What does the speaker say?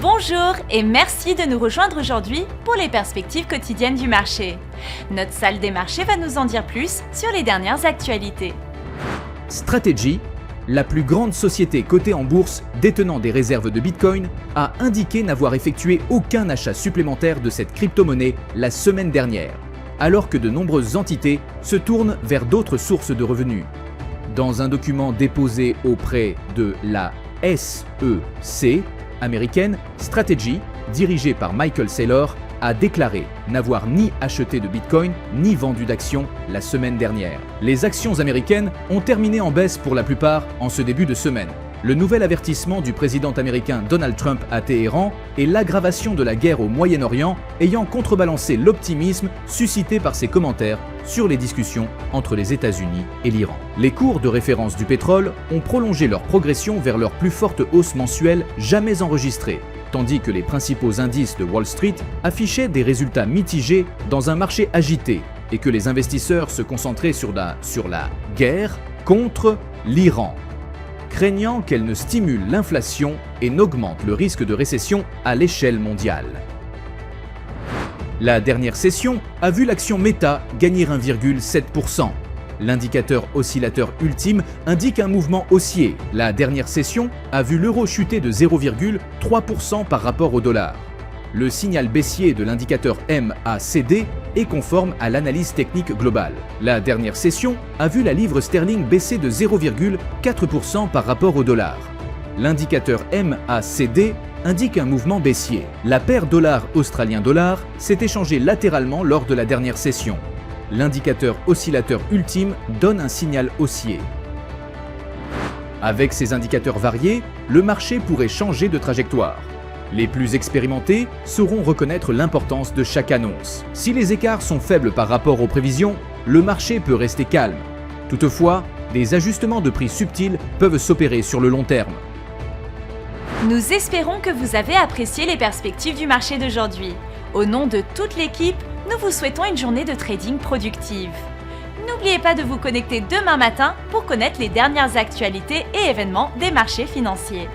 Bonjour et merci de nous rejoindre aujourd'hui pour les perspectives quotidiennes du marché. Notre salle des marchés va nous en dire plus sur les dernières actualités. Strategy, la plus grande société cotée en bourse détenant des réserves de Bitcoin, a indiqué n'avoir effectué aucun achat supplémentaire de cette crypto-monnaie la semaine dernière, alors que de nombreuses entités se tournent vers d'autres sources de revenus. Dans un document déposé auprès de la SEC américaine, Strategy, dirigée par Michael Saylor, a déclaré n'avoir ni acheté de Bitcoin ni vendu d'actions la semaine dernière. Les actions américaines ont terminé en baisse pour la plupart en ce début de semaine. Le nouvel avertissement du président américain Donald Trump à Téhéran et l'aggravation de la guerre au Moyen-Orient ayant contrebalancé l'optimisme suscité par ses commentaires sur les discussions entre les États-Unis et l'Iran. Les cours de référence du pétrole ont prolongé leur progression vers leur plus forte hausse mensuelle jamais enregistrée, tandis que les principaux indices de Wall Street affichaient des résultats mitigés dans un marché agité et que les investisseurs se concentraient sur la guerre contre l'Iran, craignant qu'elle ne stimule l'inflation et n'augmente le risque de récession à l'échelle mondiale. La dernière session a vu l'action Meta gagner 1,7%. L'indicateur oscillateur ultime indique un mouvement haussier. La dernière session a vu l'euro chuter de 0,3% par rapport au dollar. Le signal baissier de l'indicateur MACD est conforme à l'analyse technique globale. La dernière session a vu la livre sterling baisser de 0,4% par rapport au dollar. L'indicateur MACD indique un mouvement baissier. La paire dollar-australien-dollar s'est échangée latéralement lors de la dernière session. L'indicateur oscillateur ultime donne un signal haussier. Avec ces indicateurs variés, le marché pourrait changer de trajectoire. Les plus expérimentés sauront reconnaître l'importance de chaque annonce. Si les écarts sont faibles par rapport aux prévisions, le marché peut rester calme. Toutefois, des ajustements de prix subtils peuvent s'opérer sur le long terme. Nous espérons que vous avez apprécié les perspectives du marché d'aujourd'hui. Au nom de toute l'équipe, nous vous souhaitons une journée de trading productive. N'oubliez pas de vous connecter demain matin pour connaître les dernières actualités et événements des marchés financiers.